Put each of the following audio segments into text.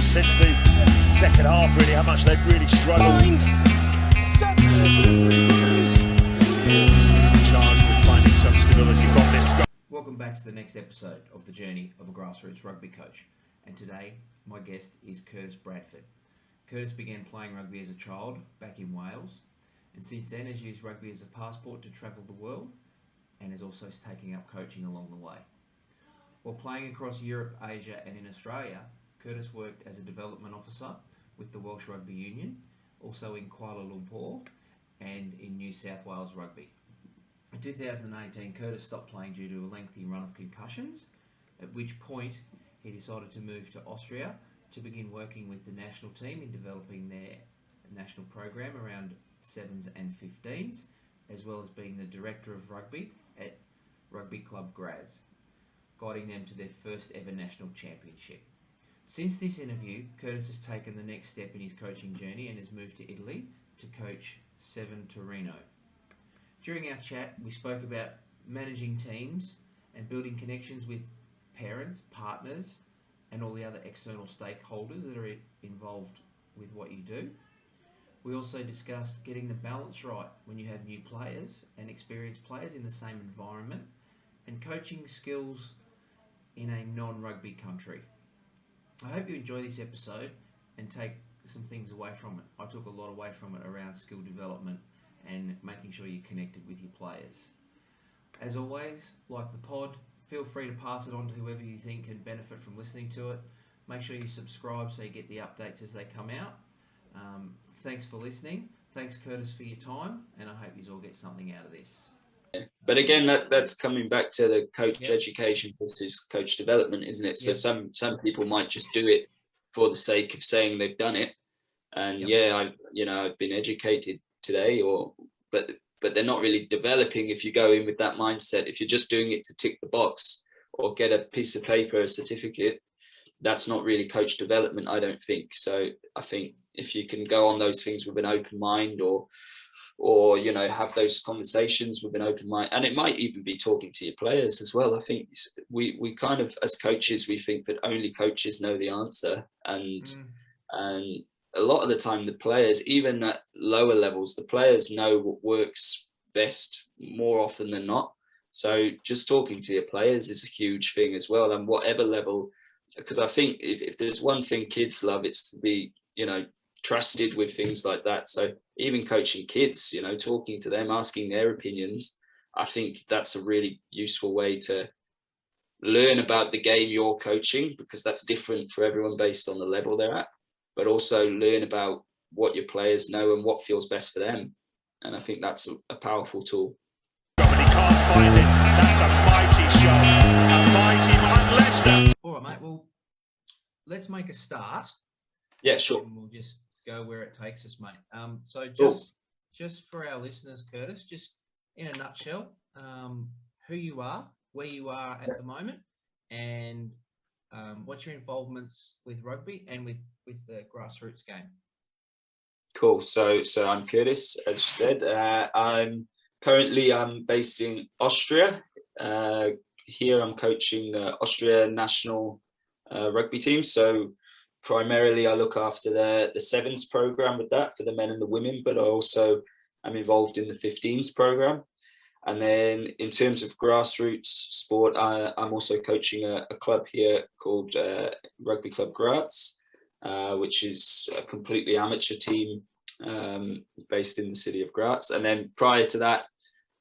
since the second half, really, how much they've really struggled. Charged with finding some stability from this guy. Welcome back to the next episode of The Journey of a Grassroots Rugby Coach. And today, my guest is Curtis Bradford. Curtis began playing rugby as a child back in Wales, and since then has used rugby as a passport to travel the world, and is also taking up coaching along the way. While playing across Europe, Asia and in Australia, Curtis worked as a development officer with the Welsh Rugby Union, also in Kuala Lumpur and in New South Wales Rugby. In 2018, Curtis stopped playing due to a lengthy run of concussions, at which point he decided to move to Austria to begin working with the national team in developing their national program around 7s and 15s, as well as being the director of rugby at Rugby Club Graz, guiding them to their first ever national championship. Since this interview, Curtis has taken the next step in his coaching journey and has moved to Italy to coach VII Torino. During our chat, we spoke about managing teams and building connections with parents, partners, and all the other external stakeholders that are involved with what you do. We also discussed getting the balance right when you have new players and experienced players in the same environment, and coaching skills in a non-rugby country. I hope you enjoy this episode and take some things away from it. I took a lot away from it around skill development and making sure you're connected with your players. As always, like the pod, feel free to pass it on to whoever you think can benefit from listening to it. Make sure you subscribe so you get the updates as they come out. Thanks for listening. Thanks, Curtis, for your time, and I hope you all get something out of this. But again, that's coming back to the coach education versus coach development, isn't it? So some people might just do it for the sake of saying they've done it, and I've been educated today, but they're not really developing. If you go in with that mindset, if you're just doing it to tick the box or get a piece of paper, a certificate, that's not really coach development, I don't think. So I think if you can go on those things with an open mind, or have those conversations with an open mind, and it might even be talking to your players as well. I think we kind of, as coaches, we think that only coaches know the answer, and a lot of the time the players, even at lower levels, the players know what works best more often than not. So just talking to your players is a huge thing as well, and whatever level, because I think if there's one thing kids love, it's to be trusted with things like that. So even coaching kids, talking to them, asking their opinions, I think that's a really useful way to learn about the game you're coaching, because that's different for everyone based on the level they're at, but also learn about what your players know and what feels best for them. And I think that's a powerful tool. He can't find it. That's a mighty shot. A mighty Leicester. All right, mate. Well, let's make a start. Yeah, sure. And we'll just go where it takes us, mate. So just for our listeners, Curtis, just in a nutshell, who you are, where you are at the moment, and what's your involvements with rugby and with the grassroots game. Cool. So I'm Curtis, as you said. I'm based in Austria. Here I'm coaching the Austria national rugby team. So primarily I look after the sevens program with that for the men and the women, but also I'm involved in the 15s program. And then in terms of grassroots sport, I'm also coaching a club here called Rugby Club Graz, which is a completely amateur team based in the city of Graz. And then prior to that,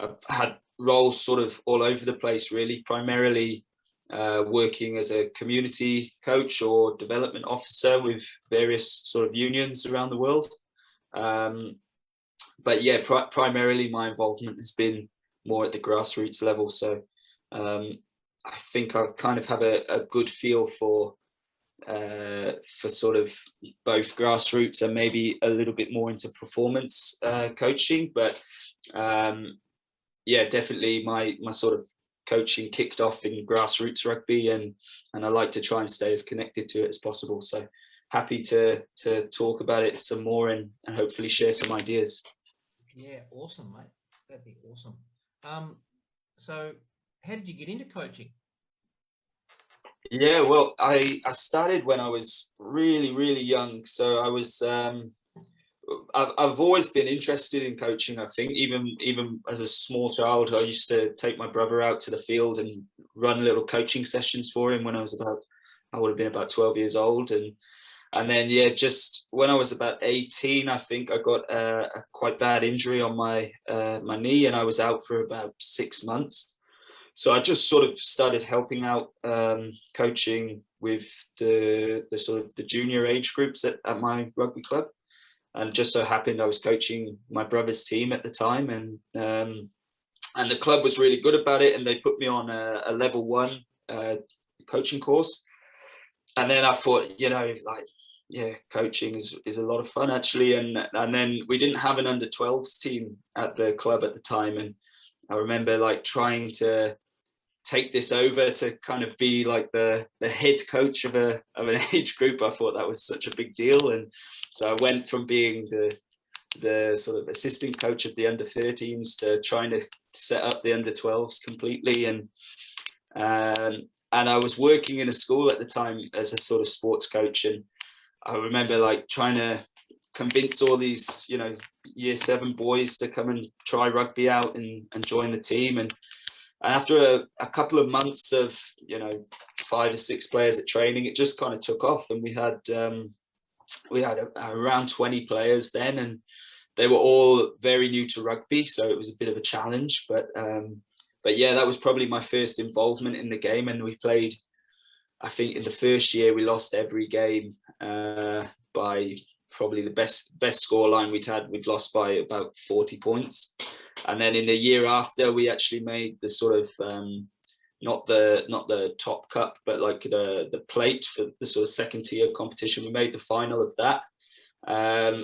I've had roles sort of all over the place, really, primarily working as a community coach or development officer with various sort of unions around the world. But yeah, primarily my involvement has been more at the grassroots level. So I think I kind of have a good feel for sort of both grassroots and maybe a little bit more into performance coaching. But yeah, definitely my sort of coaching kicked off in grassroots rugby, and I like to try and stay as connected to it as possible. So happy to talk about it some more and hopefully share some ideas. Yeah, awesome, mate. That'd be awesome. So how did you get into coaching? Yeah, well, I started when I was really, really young. So I was I've always been interested in coaching. I think even as a small child, I used to take my brother out to the field and run little coaching sessions for him when I would have been about 12 years old. And then, yeah, just when I was about 18, I think I got a quite bad injury on my knee, and I was out for about 6 months. So I just sort of started helping out, coaching with the sort of the junior age groups at my rugby club. And just so happened I was coaching my brother's team at the time, and the club was really good about it, and they put me on a level 1 coaching course. And then I thought, like, yeah, coaching is a lot of fun actually. And then we didn't have an under 12s team at the club at the time, and I remember like trying to take this over to kind of be like the head coach of an age group. I thought that was such a big deal, and so I went from being the sort of assistant coach of the under 13s to trying to set up the under 12s completely. And I was working in a school at the time as a sort of sports coach, and I remember like trying to convince all these year 7 boys to come and try rugby out and join the team. And after a couple of months of 5 or 6 players at training, it just kind of took off, and we had around 20 players then, and they were all very new to rugby, so it was a bit of a challenge. But yeah, that was probably my first involvement in the game. And we played, I think in the first year we lost every game by probably the best scoreline we'd lost by about 40 points. And then in the year after, we actually made the sort of not the top cup, but like the plate for the sort of second tier competition. We made the final of that,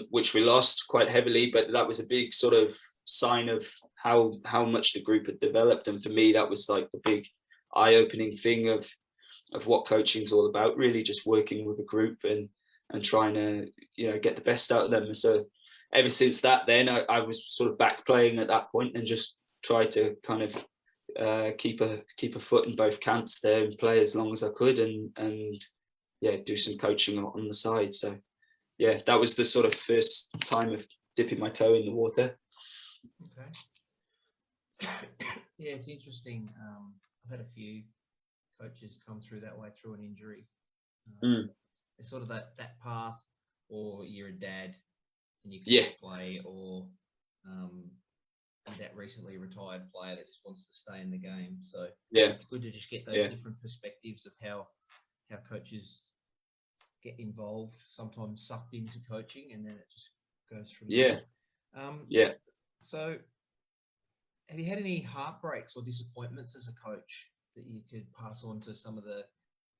which we lost quite heavily, but that was a big sort of sign of how much the group had developed. And for me, that was like the big eye-opening thing of what coaching is all about, really just working with a group and trying to get the best out of them. So ever since that, then I was sort of back playing at that point and just try to kind of keep a foot in both camps there and play as long as I could, and yeah, do some coaching on the side. So yeah, that was the sort of first time of dipping my toe in the water. Okay. Yeah, it's interesting. I've had a few coaches come through that way through an injury. It's sort of that path, or you're a dad and you can just play, or that recently retired player that just wants to stay in the game. So yeah, it's good to just get those different perspectives of how coaches get involved, sometimes sucked into coaching, and then it just goes from there. So have you had any heartbreaks or disappointments as a coach that you could pass on to some of the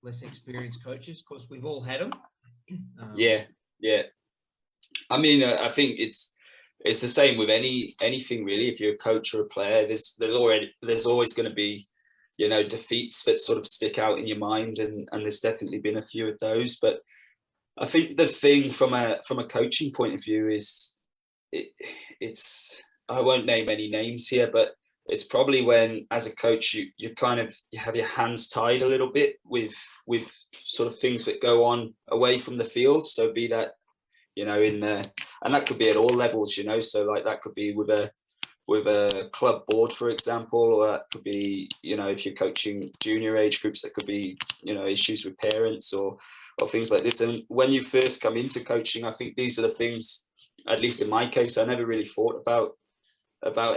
less experienced coaches? Because we've all had them. I mean, I think it's the same with anything really. If you're a coach or a player, there's always going to be defeats that sort of stick out in your mind, and there's definitely been a few of those. But I think the thing from a coaching point of view is it's I won't name any names here, but it's probably when, as a coach, you have your hands tied a little bit with sort of things that go on away from the field. So be that, and that could be at all levels, so like that could be with a club board, for example, or that could be, if you're coaching junior age groups, that could be, issues with parents or things like this. And when you first come into coaching, I think these are the things, at least in my case, I never really thought about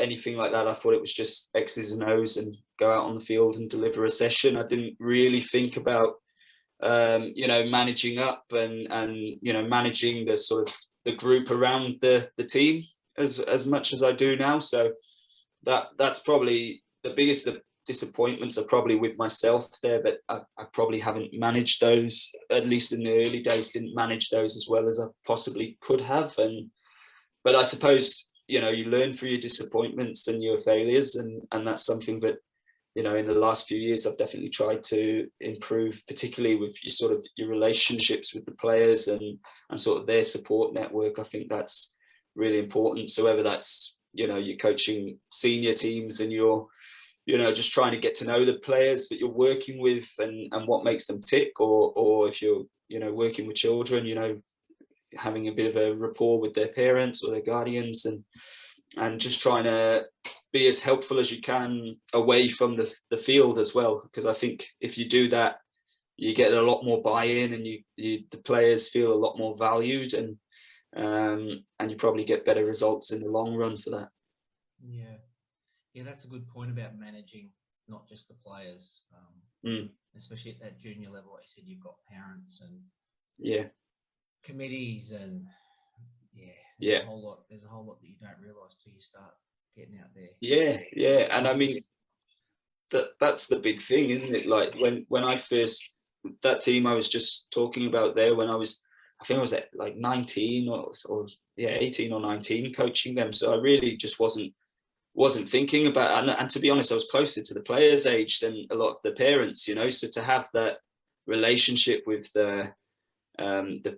anything like that. I thought it was just X's and O's and go out on the field and deliver a session. I didn't really think about, managing up and managing the sort of the group around the team as much as I do now. So that's probably the biggest disappointments are probably with myself there, but I probably haven't managed those, at least in the early days, didn't manage those as well as I possibly could have. But I suppose, you learn through your disappointments and your failures, and that's something that, in the last few years, I've definitely tried to improve, particularly with your relationships with the players and sort of their support network. I think that's really important. So whether that's, you're coaching senior teams and you're just trying to get to know the players that you're working with and what makes them tick, or if you're, working with children, having a bit of a rapport with their parents or their guardians, and just trying to be as helpful as you can away from the field as well. Because I think if you do that, you get a lot more buy-in, and the players feel a lot more valued, and you probably get better results in the long run for that. Yeah, that's a good point about managing not just the players, especially at that junior level. Like you said, you've got parents and committees, and there's a whole lot that you don't realise till you start getting out there. And I mean, that's the big thing, isn't it? Like when I first, that team I was just talking about there, when I think I was at like 19 or 18 or 19 coaching them. So I really just wasn't thinking about, and to be honest, I was closer to the players' age than a lot of the parents, so to have that relationship with the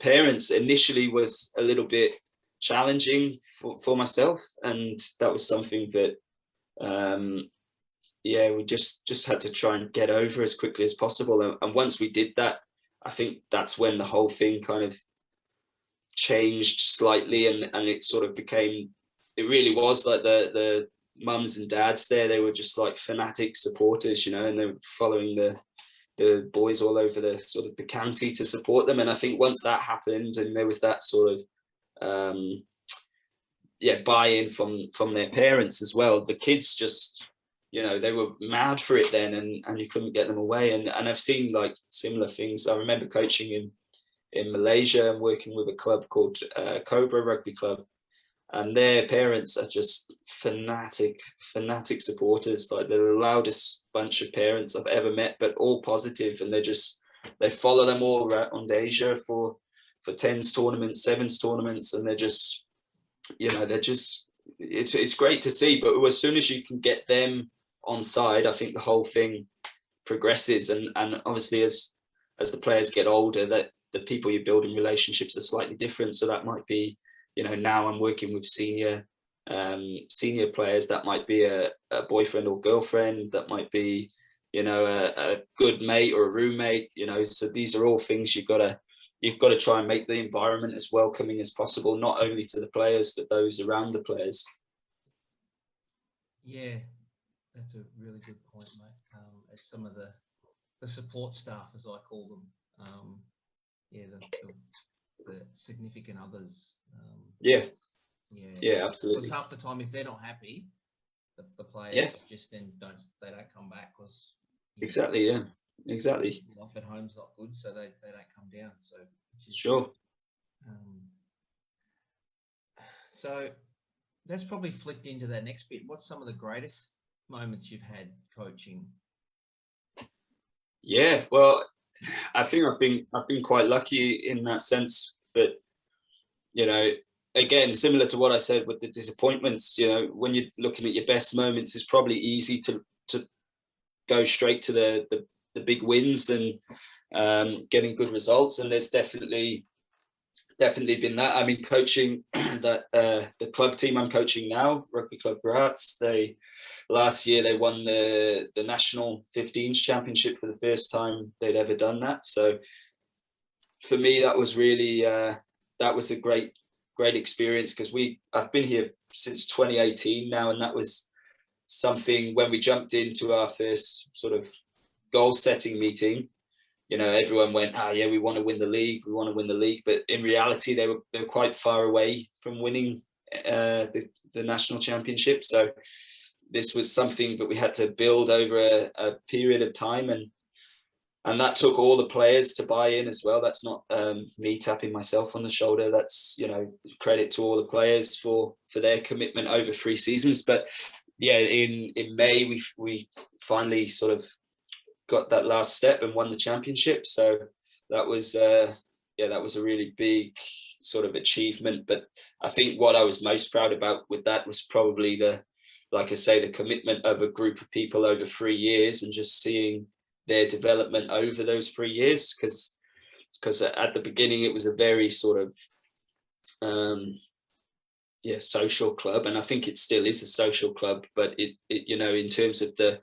parents initially was a little bit challenging for myself, and that was something that we just had to try and get over as quickly as possible. And once we did that, I think that's when the whole thing kind of changed slightly, and it sort of became, it really was like the mums and dads there, they were just like fanatic supporters, and they were following the boys all over the sort of the county to support them. And I think once that happened, and there was that sort of buy-in from their parents as well, the kids just, they were mad for it then, and you couldn't get them away. And I've seen like similar things. I remember coaching in Malaysia and working with a club called Cobra Rugby Club, and their parents are just fanatic supporters. Like, they're the loudest bunch of parents I've ever met, but all positive. And they follow them all around Asia for 10s tournaments, 7s tournaments, and they're just, it's great to see. But as soon as you can get them on side, I think the whole thing progresses. And obviously as the players get older, that the people you're building relationships are slightly different. So that might be, now I'm working with senior players, that might be a boyfriend or girlfriend, that might be, a good mate or a roommate, so these are all things you've got to try and make the environment as welcoming as possible, not only to the players, but those around the players. Yeah, that's a really good point, mate. As some of the support staff, as I call them, the significant others. Absolutely. Because half the time, if they're not happy, the players just then don't come back, because exactly. Life at home's not good, so they don't come down. So which is, sure. So that's probably flicked into that next bit. What's some of the greatest moments you've had coaching? Yeah, well, I think I've been quite lucky in that sense. But again, similar to what I said with the disappointments, when you're looking at your best moments, it's probably easy to go straight to the big wins and getting good results. And there's definitely been that. I mean, coaching that the club team I'm coaching now, Rugby Club Graz, last year they won the national 15s championship for the first time they'd ever done that. So for me, that was really that was a great experience, because I've been here since 2018 now, and that was something when we jumped into our first sort of goal setting meeting. Everyone went, we want to win the league, but in reality they were quite far away from winning the national championship. So this was something that we had to build over a period of time, and that took all the players to buy in as well. That's not me tapping myself on the shoulder. That's, credit to all the players for their commitment over 3 seasons. But in May we finally sort of got that last step and won the championship. So that was a really big sort of achievement. But I think what I was most proud about with that was probably the commitment of a group of people over 3 years, and just seeing their development over those 3 years. Because at the beginning it was a very sort of social club, and I think it still is a social club, but it in terms of the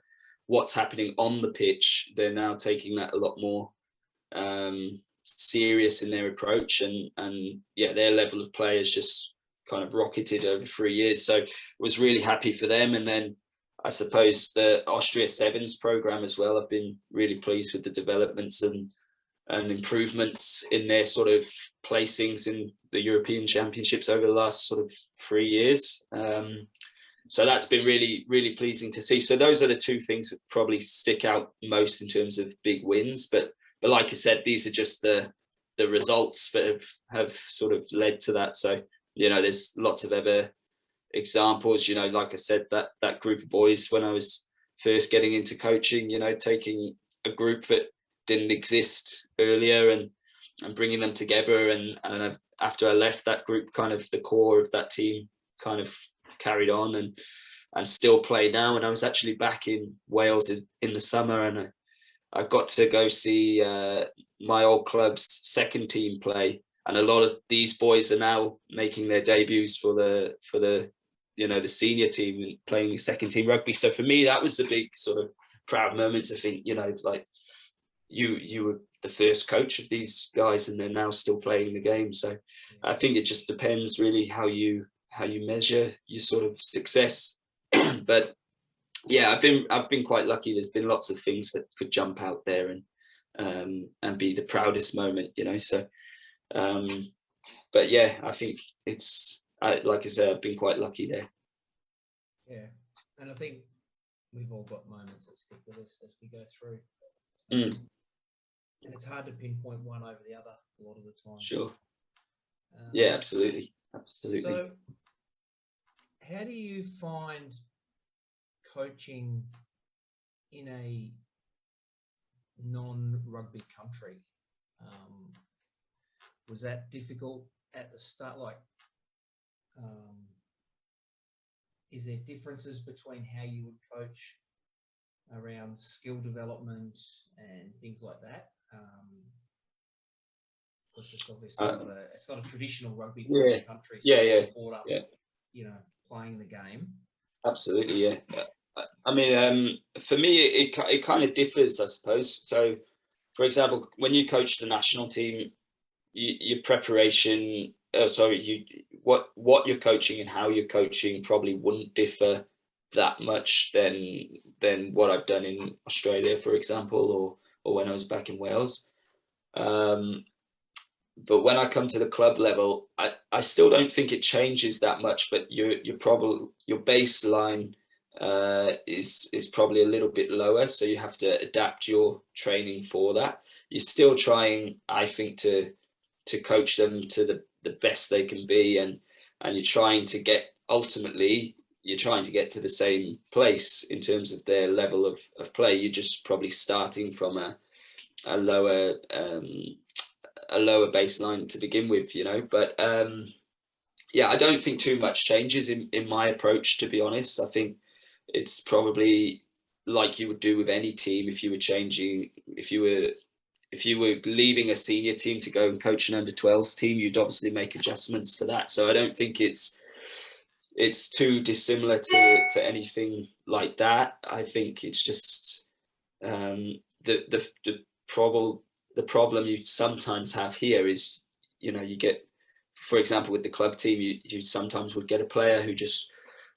what's happening on the pitch, they're now taking that a lot more serious in their approach, and yeah, their level of play has just kind of rocketed over 3 years. So was really happy for them. And then I suppose the Austria Sevens program as well, I've been really pleased with the developments and improvements in their sort of placings in the European Championships over the last sort of 3 years. So that's been really, really pleasing to see. So those are the two things that probably stick out most in terms of big wins. But like I said, these are just the results that have sort of led to that. So, you know, there's lots of other examples, you know, like I said, that group of boys when I was first getting into coaching, you know, taking a group that didn't exist earlier and bringing them together. And after I left that group, kind of the core of that team kind of carried on and still play now. And I was actually back in Wales in the summer, and I got to go see my old club's second team play, and a lot of these boys are now making their debuts for the you know, the senior team and playing second team rugby. So for me, that was a big sort of proud moment to think, you know, like you were the first coach of these guys and they're now still playing the game. So I think it just depends really how you measure your sort of success. But yeah, I've been quite lucky. There's been lots of things that could jump out there and be the proudest moment, you know. So but yeah, I think like I said, I've been quite lucky there. Yeah, and I think we've all got moments that stick with us as we go through. And it's hard to pinpoint one over the other a lot of the time. Sure. Yeah, absolutely. So how do you find coaching in a non-rugby country? Was that difficult at the start? Like, is there differences between how you would coach around skill development and things like that? Because it's obviously it's not a traditional rugby country. So brought up, you know, playing the game. Absolutely, yeah. I mean, for me, it kind of differs, I suppose. So, for example, when you coach the national team, your preparation, what you're coaching and how you're coaching probably wouldn't differ that much than what I've done in Australia, for example, or when I was back in Wales. But when I come to the club level, I still don't think it changes that much. But your baseline is probably a little bit lower, so you have to adapt your training for that. You're still trying, I think, to coach them to the best they can be, and you're trying to get to the same place in terms of their level of play. You're just probably starting from a lower baseline to begin with, you know. But yeah, I don't think too much changes in my approach, to be honest. I think it's probably like you would do with any team. If you were leaving a senior team to go and coach an under-12s team, you'd obviously make adjustments for that. So I don't think it's too dissimilar to anything like that. I think it's just the problem you sometimes have here is, you know, you get, for example, with the club team, you sometimes would get a player who just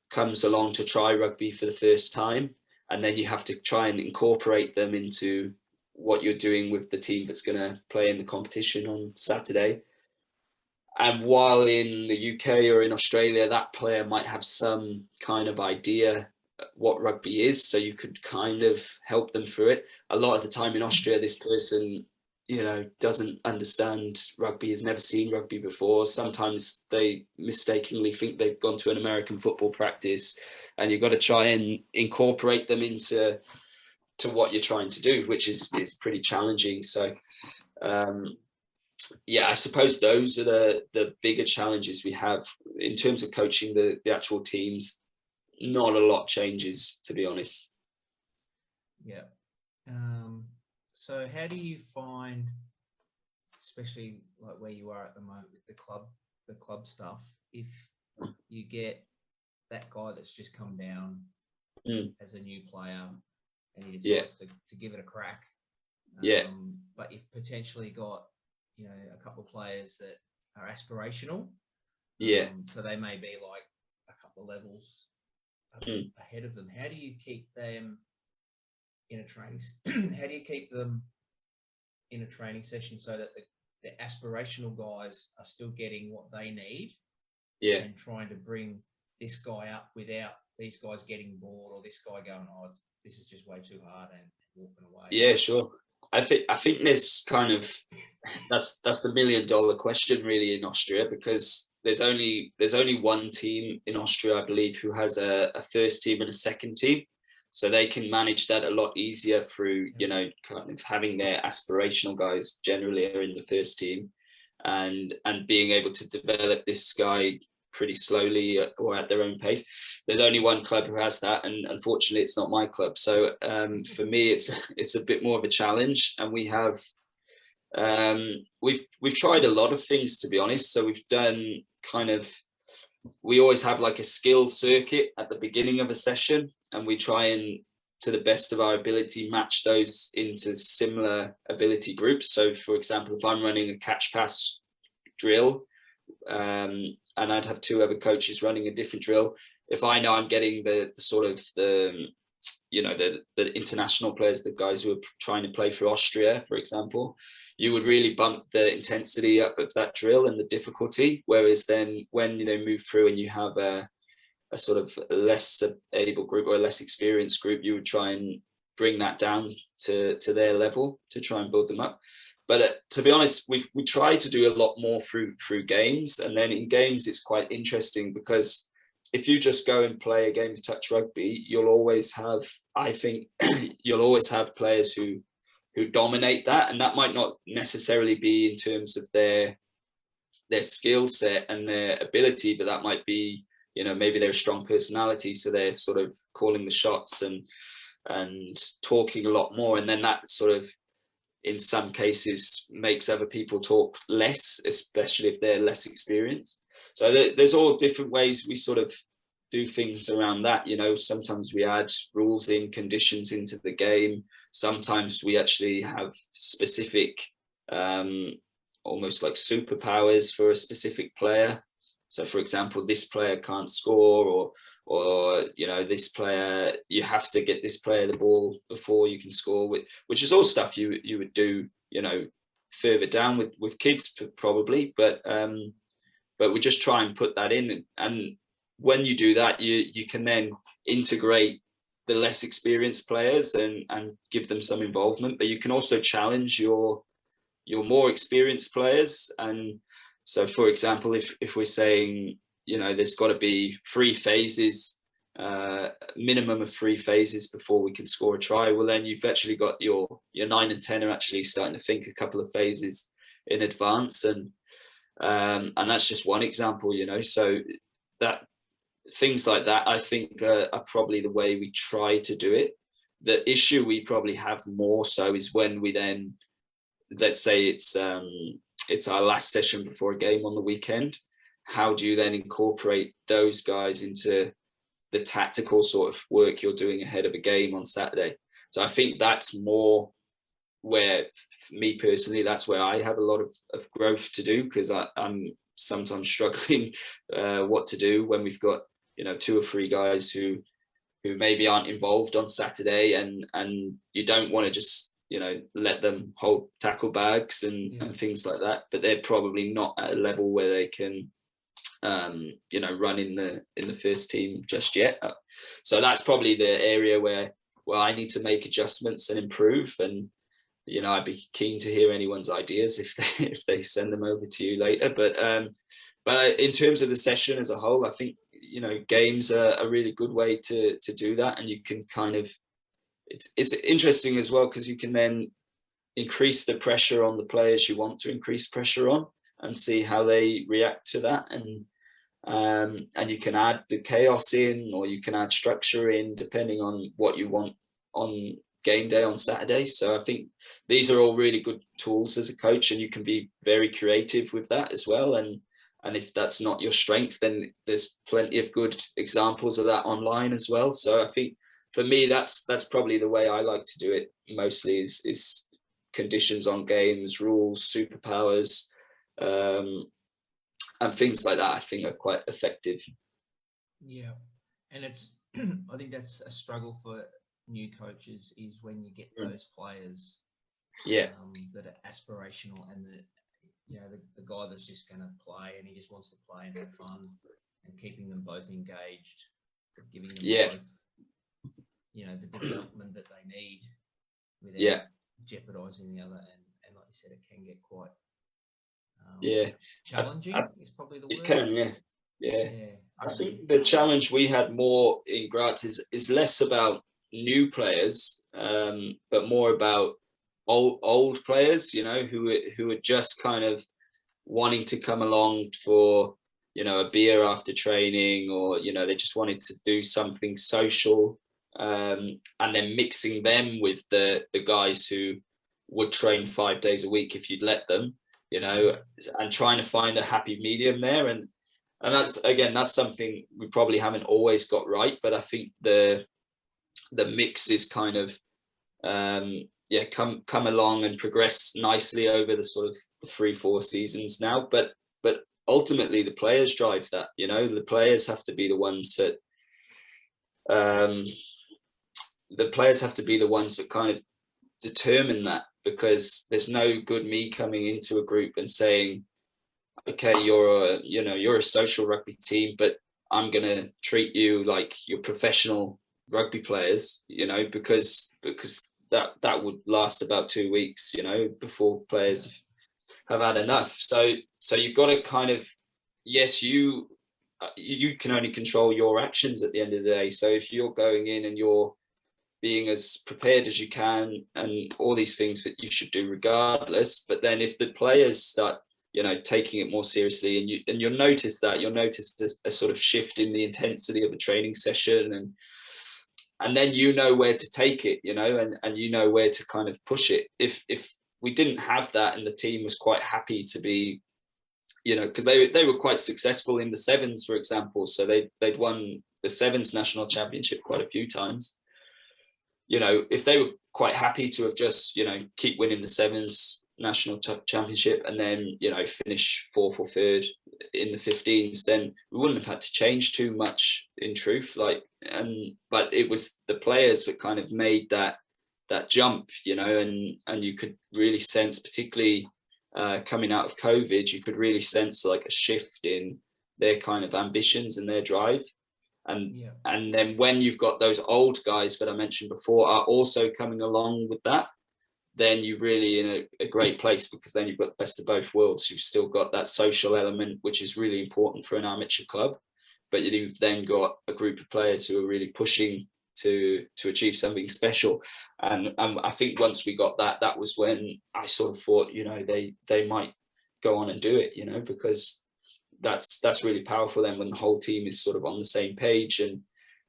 comes along to try rugby for the first time, and then you have to try and incorporate them into what you're doing with the team that's going to play in the competition on Saturday. And while in the UK or in Australia, that player might have some kind of idea what rugby is, so you could kind of help them through it. A lot of the time in Austria, this person, you know, doesn't understand rugby, has never seen rugby before. Sometimes they mistakenly think they've gone to an American football practice, and you've got to try and incorporate them into what you're trying to do, which is pretty challenging. So yeah, I suppose those are the bigger challenges we have in terms of coaching the actual teams. Not a lot changes, to be honest. Yeah. So how do you find, especially like where you are at the moment with the club stuff, if you get that guy that's just come down as a new player, and he decides to give it a crack. But you've potentially got, you know, a couple of players that are aspirational. So they may be like a couple of levels ahead of them. How do you keep them in a training? How do you keep them in a training session so that the aspirational guys are still getting what they need? And trying to bring this guy up without these guys getting bored or this guy going, oh, this is just way too hard and walking away. Yeah, sure. I think there's kind of that's the $1 million question really in Austria, because there's only one team in Austria, I believe, who has a first team and a second team, so they can manage that a lot easier through you know, kind of having their aspirational guys generally are in the first team, and being able to develop this guy pretty slowly or at their own pace. There's only one club who has that, and unfortunately it's not my club. So for me it's a bit more of a challenge, and we have we've tried a lot of things, to be honest. So we've done we always have like a skill circuit at the beginning of a session, and we try and, to the best of our ability, match those into similar ability groups. So for example, if I'm running a catch pass drill, and I'd have two other coaches running a different drill, if I know I'm getting the you know, the international players, the guys who are trying to play for Austria, for example, you would really bump the intensity up of that drill and the difficulty. Whereas then when, you know, move through and you have a sort of less able group or a less experienced group, you would try and bring that down to their level to try and build them up. But to be honest, we try to do a lot more through games. And then in games, it's quite interesting, because if you just go and play a game of touch rugby, you'll always have, I think, you'll always have players who dominate that. And that might not necessarily be in terms of their skill set and their ability, but that might be, you know, maybe they're a strong personality, so they're sort of calling the shots and talking a lot more. And then that sort of, in some cases, makes other people talk less, especially if they're less experienced. So there's all different ways we sort of do things around that. You know, sometimes we add rules in, conditions into the game. Sometimes we actually have specific, almost like superpowers for a specific player. So for example, this player can't score, or you know, this player, you have to get this player the ball before you can score, which is all stuff you would do, you know, further down with kids probably, but we just try and put that in. And when you do that, you can then integrate the less experienced players and give them some involvement, but you can also challenge your more experienced players. And so for example, if we're saying, you know, there's got to be 3 phases, minimum of 3 phases before we can score a try, well then you've actually got your 9 and 10 are actually starting to think a couple of phases in advance, and that's just one example, you know. So that things like that, I think, are probably the way we try to do it. The issue we probably have more so is when we then, let's say it's our last session before a game on the weekend. How do you then incorporate those guys into the tactical sort of work you're doing ahead of a game on Saturday? So I think that's more where, me personally, that's where I have a lot of growth to do, because I'm sometimes struggling what to do when we've got, you know, 2 or 3 guys who maybe aren't involved on Saturday, and you don't want to just, you know, let them hold tackle bags and things like that, but they're probably not at a level where they can you know, run in the first team just yet. So that's probably the area where I need to make adjustments and improve. And you know, I'd be keen to hear anyone's ideas if they send them over to you later. But in terms of the session as a whole, I think, you know, games are a really good way to do that. And you can kind of, it's interesting as well, because you can then increase the pressure on the players you want to increase pressure on, and see how they react to that. And you can add the chaos in, or you can add structure in, depending on what you want on game day on Saturday. So I think these are all really good tools as a coach, and you can be very creative with that as well. And if that's not your strength, then there's plenty of good examples of that online as well. So I think for me, that's probably the way I like to do it mostly, is conditions on games, rules, superpowers, and things like that. I think are quite effective. Yeah, and it's I think that's a struggle for new coaches, is when you get those players that are aspirational, and the guy that's just going to play and he just wants to play and have fun, and keeping them both engaged, but giving them both the development that they need without jeopardizing the other. And like you said, it can get quite challenging is probably the word. It can, yeah. I think the challenge we had more in Graz is less about new players, but more about old players, who are just kind of wanting to come along for, a beer after training, or, they just wanted to do something social, and then mixing them with the guys who would train 5 days a week if you'd let them, and trying to find a happy medium there. And that's something we probably haven't always got right, but I think the mix is kind of come along and progress nicely over the sort of 3-4 seasons now. But ultimately the players drive that. The players have to be the ones that kind of determine that, because there's no good me coming into a group and saying, okay, you're a social rugby team, but I'm going to treat you like you're professional rugby players, because that would last about 2 weeks, before players have had enough. So you've got to kind of, yes, you can only control your actions at the end of the day. So if you're going in and you're being as prepared as you can and all these things that you should do regardless, but then if the players start taking it more seriously, and you'll notice a sort of shift in the intensity of the training session, and then where to take it, and where to kind of push it. If we didn't have that, and the team was quite happy to be, because they were quite successful in the sevens, for example, so they'd won the sevens national championship quite a few times. If they were quite happy to have just keep winning the sevens national championship and then finish 4th or 3rd in the 15s, then we wouldn't have had to change too much, in truth. But it was the players that kind of made that jump, and you could really sense, particularly coming out of COVID, you could really sense like a shift in their kind of ambitions and their drive. And then when you've got those old guys that I mentioned before are also coming along with that, then you're really in a great place, because then you've got the best of both worlds. You've still got that social element, which is really important for an amateur club, but you've then got a group of players who are really pushing to achieve something special. And I think once we got that, that was when I sort of thought, they might go on and do it, because that's really powerful then, when the whole team is sort of on the same page and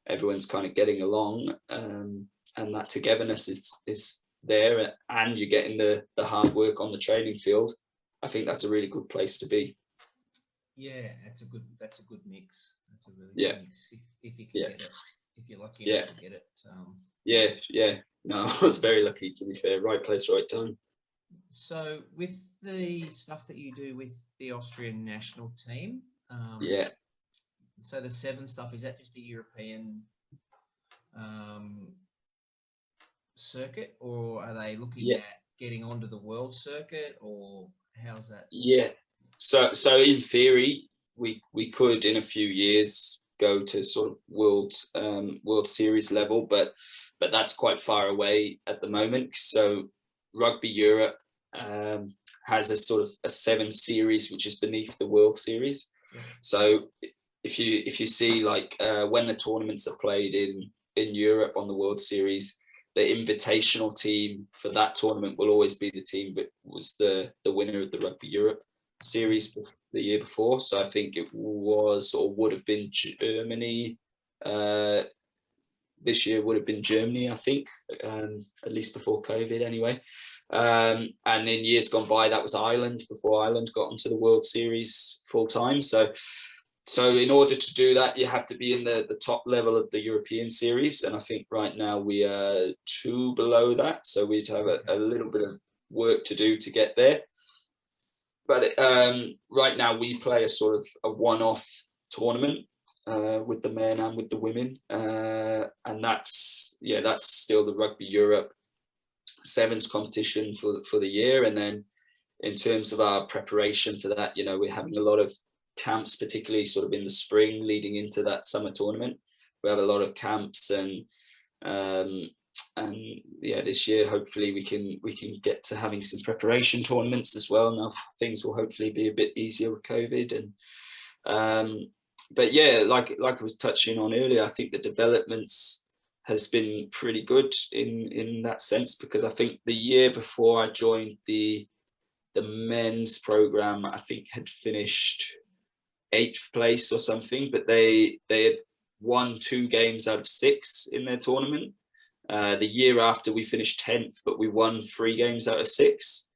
everyone's kind of getting along, and that togetherness is there, and you're getting the hard work on the training field. I think that's a really good place to be. Yeah, that's a good mix. That's a really good mix if you can get it. If you're lucky enough to get it. No, I was very lucky, to be fair. Right place, right time. So with the stuff that you do with the Austrian national team, so the 7 stuff, is that just a European circuit, or are they looking at getting onto the world circuit, or how's that? So in theory we could in a few years go to sort of world series level, but that's quite far away at the moment. So Rugby Europe has a sort of a 7 series which is beneath the World Series. So if you see like when the tournaments are played in Europe on the World Series, the invitational team for that tournament will always be the team that was the winner of the Rugby Europe series the year before. So I think it was, or would have been, Germany. This year would have been Germany, I think, at least before COVID anyway. And in years gone by, that was Ireland, before Ireland got onto the World Series full time. So So in order to do that, you have to be in the top level of the European series. And I think right now we are 2 below that. So we'd have a little bit of work to do to get there. But right now we play a sort of a one-off tournament with the men and with the women. And that's still the Rugby Europe sevens competition for the year. And then in terms of our preparation for that, you know, we're having a lot of camps, particularly sort of in the spring leading into that summer tournament. We have a lot of camps, and this year hopefully we can get to having some preparation tournaments as well. Now things will hopefully be a bit easier with COVID. And but yeah, like I was touching on earlier, I think the developments has been pretty good in that sense, because I think the year before I joined the men's program, I think had finished 8th place or something, but they had won 2 games out of 6 in their tournament. The year after we finished 10th, but we won 3 games out of 6.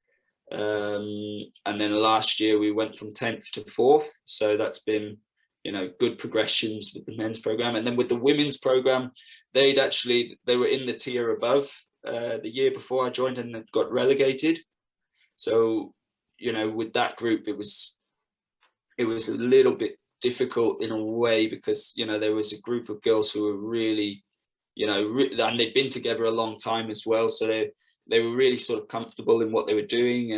And then last year we went from 10th to 4th. So that's been, you know, good progressions with the men's program. And then with the women's program, they were in the tier above the year before I joined, and had got relegated. So, you know, with that group, it was a little bit difficult in a way, because, you know, there was a group of girls who were really, you know, and they'd been together a long time as well. So they were really sort of comfortable in what they were doing,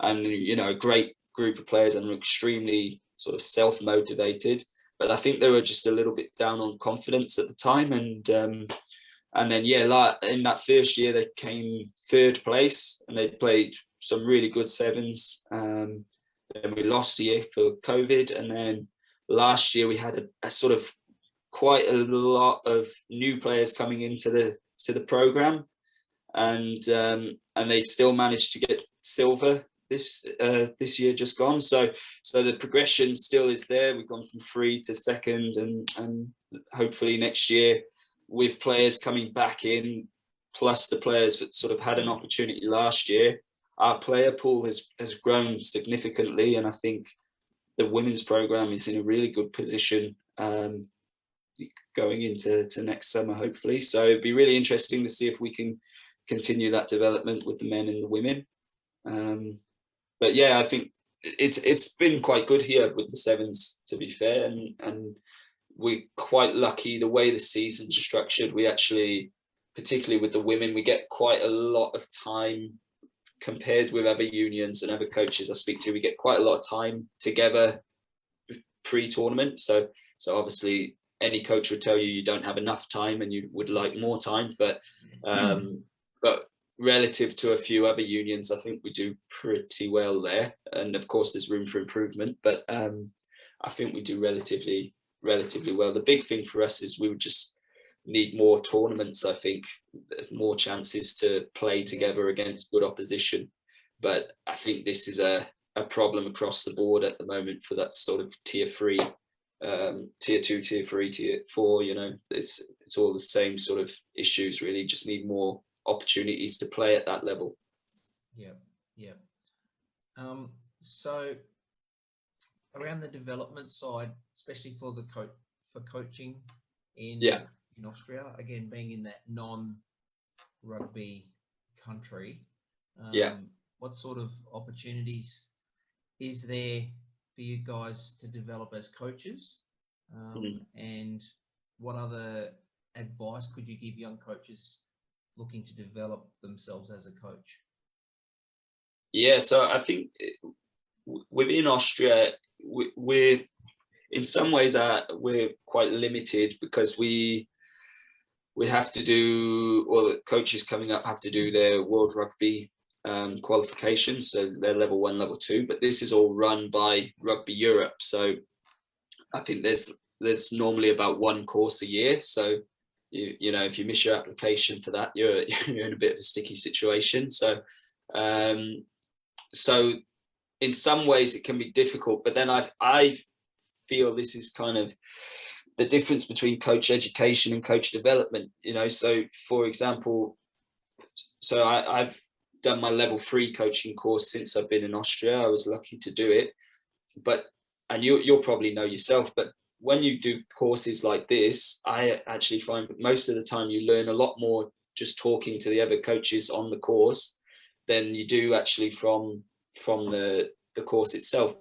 and you know, a great group of players, and were extremely sort of self-motivated. But I think they were just a little bit down on confidence at the time. And then, yeah, like in that first year, they came 3rd place, and they played some really good sevens. And we lost a year for COVID. And then last year we had a sort of quite a lot of new players coming into the program, and they still managed to get silver this year just gone. So the progression still is there. We've gone from 3 to 2nd, and hopefully next year, with players coming back in, plus the players that sort of had an opportunity last year, our player pool has grown significantly. And I think the women's program is in a really good position going into next summer, hopefully. So it'd be really interesting to see if we can continue that development with the men and the women. But yeah, I think it's been quite good here with the sevens, to be fair, and we're quite lucky the way the season's structured. We actually, particularly with the women, we get quite a lot of time compared with other unions and other coaches I speak to. We get quite a lot of time together pre-tournament. So obviously any coach would tell you you don't have enough time and you would like more time, but relative to a few other unions, I think we do pretty well there. And of course there's room for improvement, but I think we do relatively well. The big thing for us is we would just need more tournaments. I think more chances to play together against good opposition. But I think this is a problem across the board at the moment for that sort of tier 3, tier 2, tier 3, tier 4. You know, it's all the same sort of issues really. Just need more opportunities to play at that level. Yeah. So around the development side, especially for coaching in Austria, again being in that non-rugby country, what sort of opportunities is there for you guys to develop as coaches, and what other advice could you give young coaches looking to develop themselves as a coach? Yeah, so I think within Austria, we're in some ways we're quite limited, because we have to do, or the coaches coming up have to do their World Rugby qualifications, so they're level 1, level 2, but this is all run by Rugby Europe. So I think there's normally about 1 course a year. So you know, if you miss your application for that, you're in a bit of a sticky situation. So in some ways it can be difficult, but then I feel this is kind of the difference between coach education and coach development, you know. So for example, I've done my level 3 coaching course since I've been in Austria. I was lucky to do it, but and you'll probably know yourself, but when you do courses like this, I actually find that most of the time you learn a lot more just talking to the other coaches on the course than you do actually from the course itself.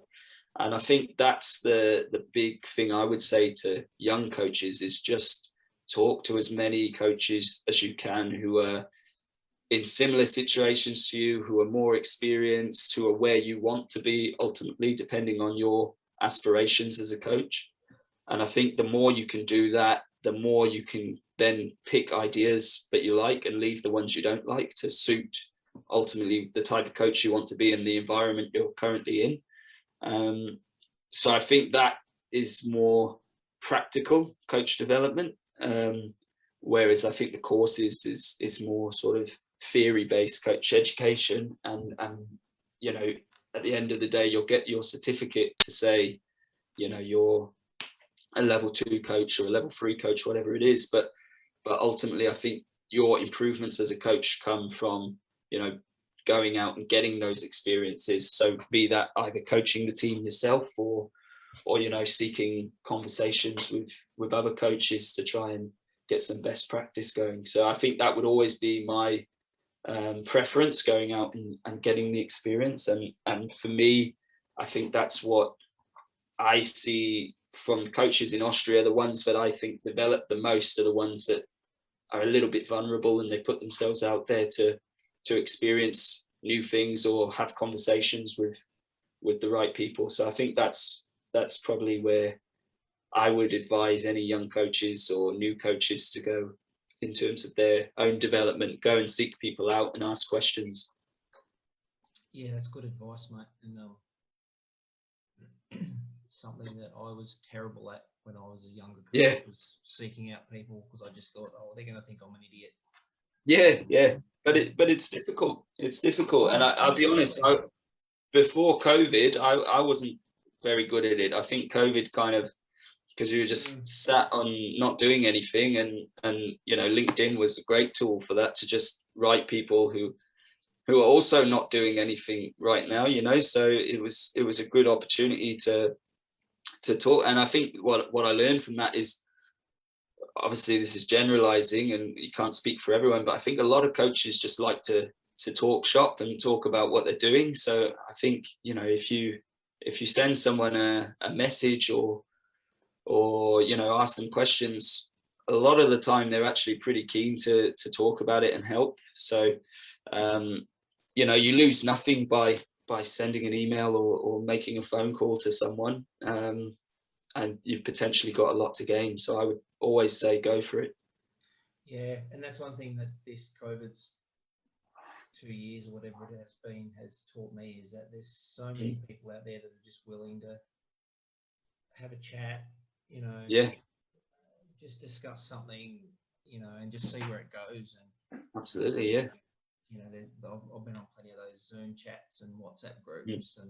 And I think that's the big thing I would say to young coaches is just talk to as many coaches as you can who are in similar situations to you, who are more experienced, who are where you want to be ultimately, depending on your aspirations as a coach. And I think the more you can do that, the more you can then pick ideas that you like and leave the ones you don't like to suit ultimately the type of coach you want to be in the environment you're currently in. So I think that is more practical coach development, whereas I think the course is more sort of theory-based coach education, and you know, at the end of the day you'll get your certificate to say, you know, you're a level 2 coach or a level 3 coach, whatever it is, but ultimately I think your improvements as a coach come from, you know, going out and getting those experiences. So be that either coaching the team yourself or you know, seeking conversations with other coaches to try and get some best practice going. So I think that would always be my preference, going out and getting the experience. And for me, I think that's what I see from coaches in Austria. The ones that I think develop the most are the ones that are a little bit vulnerable and they put themselves out there to experience new things or have conversations with the right people. So I think that's probably where I would advise any young coaches or new coaches to go in terms of their own development. Go and seek people out and ask questions. Yeah, that's good advice, mate. And something that I was terrible at when I was a younger coach was seeking out people, because I just thought, oh, they're going to think I'm an idiot. Yeah. But it's difficult. It's difficult. And I'll be honest, before COVID, I wasn't very good at it. I think COVID kind of, because you were just sat on not doing anything, and you know, LinkedIn was a great tool for that, to just write people who are also not doing anything right now, you know. So it was a good opportunity to talk. And I think what I learned from that is, obviously this is generalizing and you can't speak for everyone, but I think a lot of coaches just like to talk shop and talk about what they're doing. So I think, you know, if you send someone a message or you know, ask them questions, a lot of the time they're actually pretty keen to talk about it and help. So you know, you lose nothing by sending an email or making a phone call to someone, and you've potentially got a lot to gain. So I would always say go for it. Yeah, and that's one thing that this COVID's 2 years or whatever it has been has taught me, is that there's so many people out there that are just willing to have a chat, you know, just discuss something, you know, and just see where it goes. And absolutely, yeah. You know, I've been on plenty of those Zoom chats and WhatsApp groups, and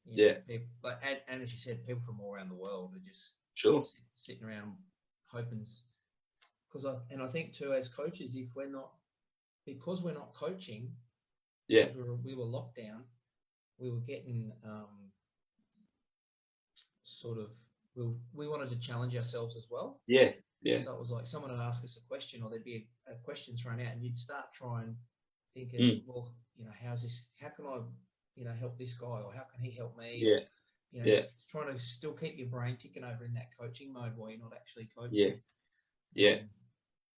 you know, people, like, and as you said, people from all around the world are just sitting around hoping. And I think too, as coaches, if we're not, because we're not coaching, because we were locked down, we were getting sort of, we wanted to challenge ourselves as well. Yeah. So it was like someone would ask us a question, or there'd be a question thrown out, and you'd start trying thinking, well, you know, how can I, you know, help this guy, or how can he help me? Yeah. You know, trying to still keep your brain ticking over in that coaching mode while you're not actually coaching. Yeah.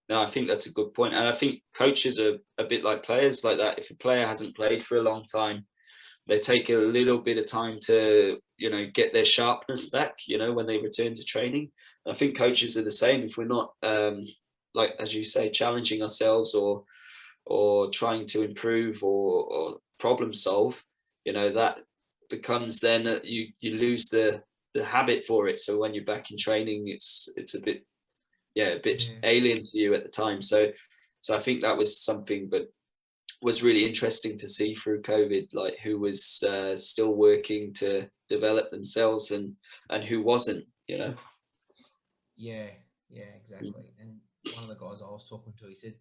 No, I think that's a good point. And I think coaches are a bit like players like that. If a player hasn't played for a long time, they take a little bit of time to, you know, get their sharpness back, you know, when they return to training. And I think coaches are the same. If we're not, like, as you say, challenging ourselves or trying to improve or problem solve, you know, that becomes then you lose the habit for it. So when you're back in training, it's a bit alien to you at the time. So I think that was something that was really interesting to see through COVID, like who was still working to develop themselves and who wasn't, you know. Yeah, exactly. And one of the guys I was talking to, he said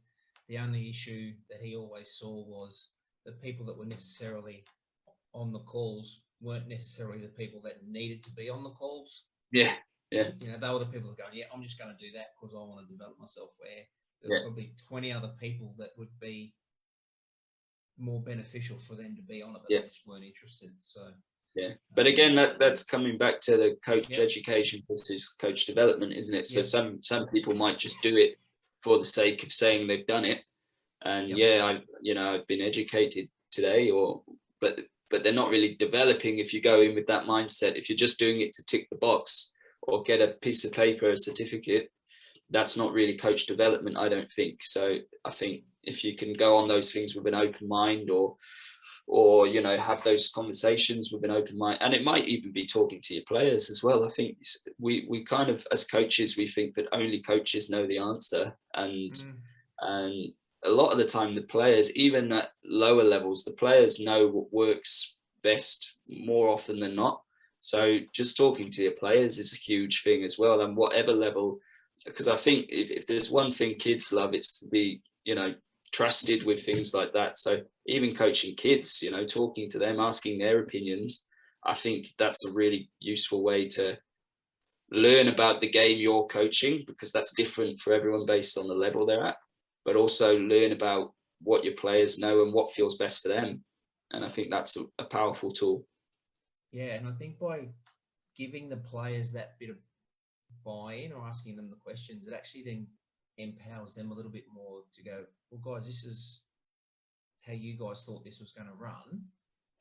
the only issue that he always saw was the people that were necessarily on the calls weren't necessarily the people that needed to be on the calls. Yeah. They were the people that go, yeah, I'm just going to do that because I want to develop myself. Where there's probably 20 other people that would be more beneficial for them to be on it, but they just weren't interested. So but again, that's coming back to the coach education versus coach development, isn't it? So some people might just do it for the sake of saying they've done it, and I've been educated today, but they're not really developing. If you go in with that mindset, if you're just doing it to tick the box or get a piece of paper, a certificate, that's not really coach development, I don't think. So I think if you can go on those things with an open mind, or have those conversations with an open mind, and it might even be talking to your players as well. I think we kind of, as coaches, we think that only coaches know the answer, and a lot of the time the players, even at lower levels, the players know what works best more often than not. So just talking to your players is a huge thing as well, and whatever level, because I think if there's one thing kids love, it's to be trusted with things like that. So even coaching kids, talking to them, asking their opinions, I think that's a really useful way to learn about the game you're coaching, because that's different for everyone based on the level they're at, but also learn about what your players know and what feels best for them. And I think that's a powerful tool. Yeah, and I think by giving the players that bit of buy-in or asking them the questions, it actually then empowers them a little bit more to go, well, guys, this is how you guys thought this was going to run,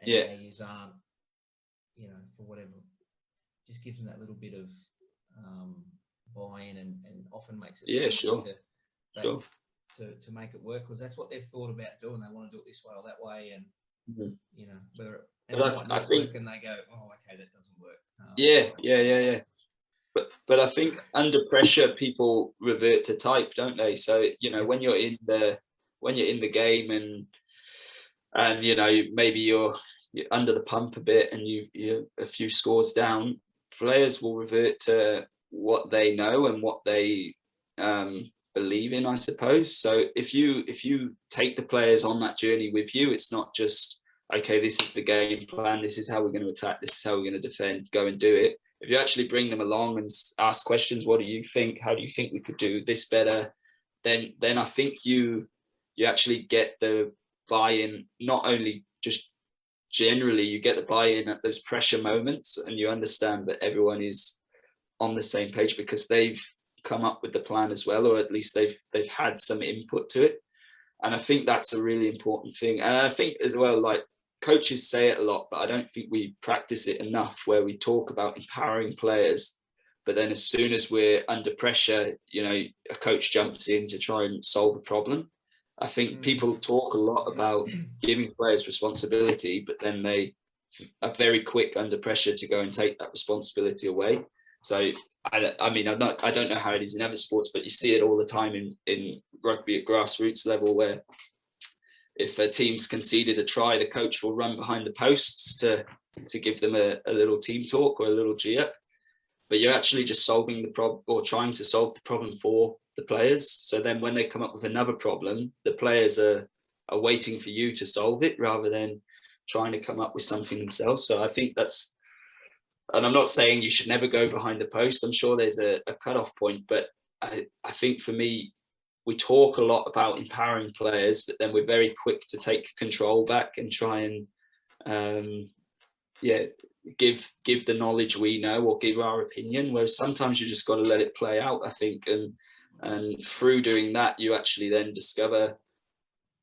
and now you aren't, for whatever. Just gives them that little bit of buy-in, and often makes it easy to make it work, because that's what they've thought about doing. They want to do it this way or that way, and whether it might not work, and they go, oh, okay, that doesn't work. But I think under pressure, people revert to type, don't they? So when you're in the game, and maybe you're under the pump a bit, and you're a few scores down, players will revert to what they know and what they believe in, I suppose. So if you take the players on that journey with you, it's not just, okay, this is the game plan, this is how we're going to attack, this is how we're going to defend, go and do it. If you actually bring them along and ask questions, what do you think? How do you think we could do this better? Then I think you actually get the buy-in, not only just generally, you get the buy-in at those pressure moments, and you understand that everyone is on the same page because they've come up with the plan as well, or at least they've had some input to it. And I think that's a really important thing. And I think as well, like, coaches say it a lot, but I don't think we practice it enough, where we talk about empowering players, but then as soon as we're under pressure, a coach jumps in to try and solve a problem. I think people talk a lot about giving players responsibility, but then they are very quick under pressure to go and take that responsibility away. So I don't know how it is in other sports, but you see it all the time in rugby at grassroots level, where if a team's conceded a try, the coach will run behind the posts to give them a little team talk or a little G-up. But you're actually just solving the problem, or trying to solve the problem for the players. So then when they come up with another problem, the players are waiting for you to solve it rather than trying to come up with something themselves. So I think that's, and I'm not saying you should never go behind the post. I'm sure there's a cutoff point, but I think for me, we talk a lot about empowering players, but then we're very quick to take control back and try and give the knowledge we know, or give our opinion, whereas sometimes you just got to let it play out, I think. And through doing that, you actually then discover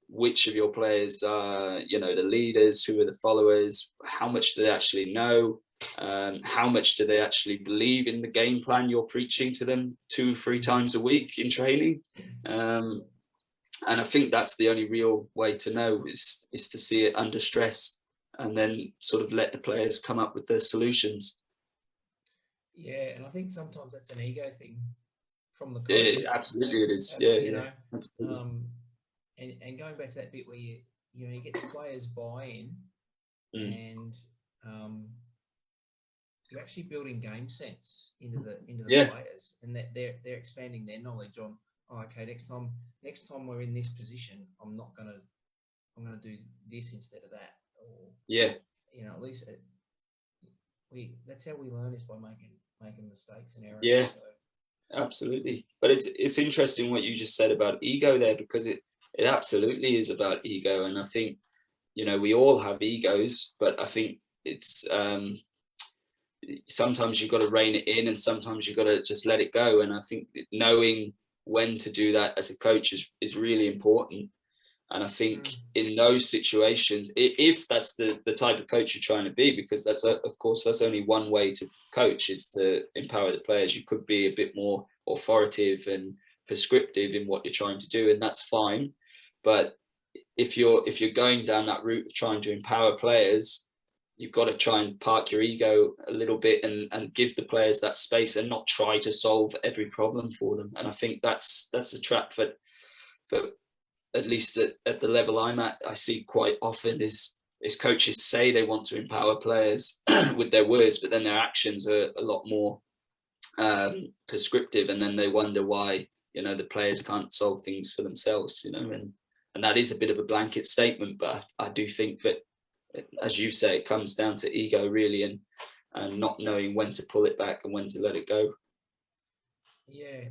which of your players are, the leaders, who are the followers, how much do they actually know, how much do they actually believe in the game plan you're preaching to them 2-3 times a week in training. And I think that's the only real way to know, is to see it under stress, and then sort of let the players come up with the solutions. Yeah, and I think sometimes that's an ego thing from the coach. Yeah, absolutely it is. Absolutely. And going back to that bit where you get the players buy-in, and you're actually building game sense into the players, and that they're expanding their knowledge on, okay, next time we're in this position, I'm gonna do this instead of that, or at least that's how we learn, is by making mistakes and errors. Yeah. So. Absolutely. But it's interesting what you just said about ego there, because it absolutely is about ego. And I think, we all have egos, but I think it's sometimes you've got to rein it in, and sometimes you've got to just let it go. And I think knowing when to do that as a coach is really important. And I think in those situations, if that's the type of coach you're trying to be, because that's of course that's only one way to coach, is to empower the players. You could be a bit more authoritative and prescriptive in what you're trying to do, and that's fine. But if you're going down that route of trying to empower players, you've got to try and park your ego a little bit and give the players that space, and not try to solve every problem for them. And I think that's a trap for at least at the level I'm at, I see quite often is coaches say they want to empower players with their words, but then their actions are a lot more prescriptive, and then they wonder why the players can't solve things for themselves, and that is a bit of a blanket statement, but I do think that, as you say, it comes down to ego really, and not knowing when to pull it back and when to let it go. Yeah.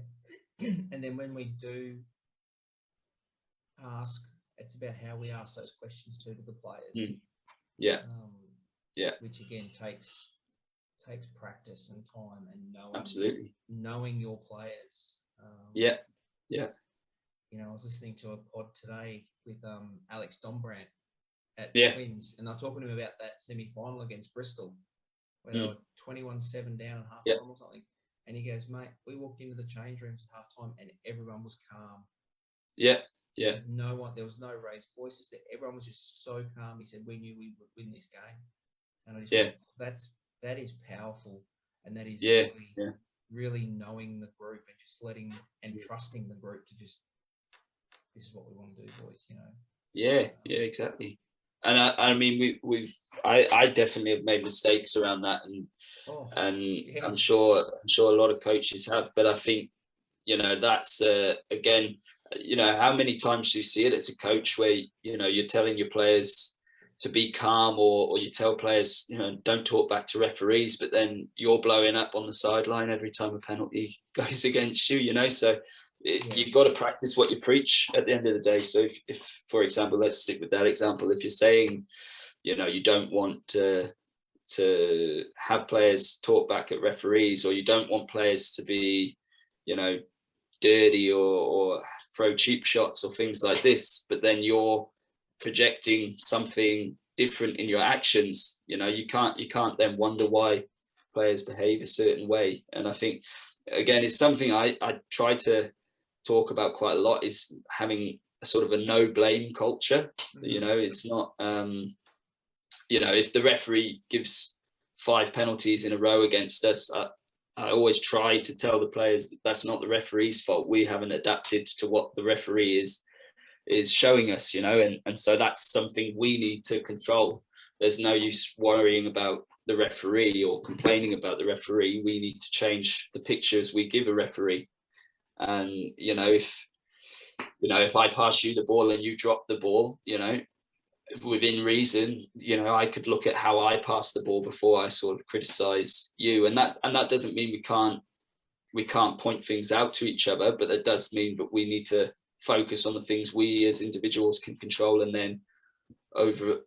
And then when we do ask, it's about how we ask those questions to the players. Yeah. Which again takes practice and time, and absolutely knowing your players. Yeah. I was listening to a pod today with Alex Dombrandt at Twins, and they're talking to him about that semi-final against Bristol, where they were 21-7 down at half time or something. And he goes, "Mate, we walked into the change rooms at half time and everyone was calm." Yeah. Said there was no raised voices there. Everyone was just so calm. He said, "We knew we would win this game." And I just went, that is powerful. And that is really knowing the group and just letting and trusting the group to just, this is what we want to do, boys, Yeah, exactly. And I mean, I definitely have made mistakes around that, and I'm sure a lot of coaches have, but I think, that's again, how many times do you see it as a coach where, you're telling your players to be calm, or you tell players, don't talk back to referees, but then you're blowing up on the sideline every time a penalty goes against you, so you've got to practice what you preach at the end of the day. So if for example, let's stick with that example, if you're saying, you don't want to have players talk back at referees, or you don't want players to be, dirty or throw cheap shots or things like this, but then you're projecting something different in your actions, you can't then wonder why players behave a certain way. And I think, again, it's something I try to talk about quite a lot, is having a sort of a no blame culture. It's not if the referee gives 5 penalties in a row against us, I always try to tell the players that's not the referee's fault. We haven't adapted to what the referee is showing us, and so that's something we need to control. There's no use worrying about the referee or complaining about the referee. We need to change the pictures we give a referee. And if I pass you the ball and you drop the ball, within reason, I could look at how I passed the ball before I sort of criticize you, and that doesn't mean we can't point things out to each other, but that does mean that we need to focus on the things we as individuals can control, and then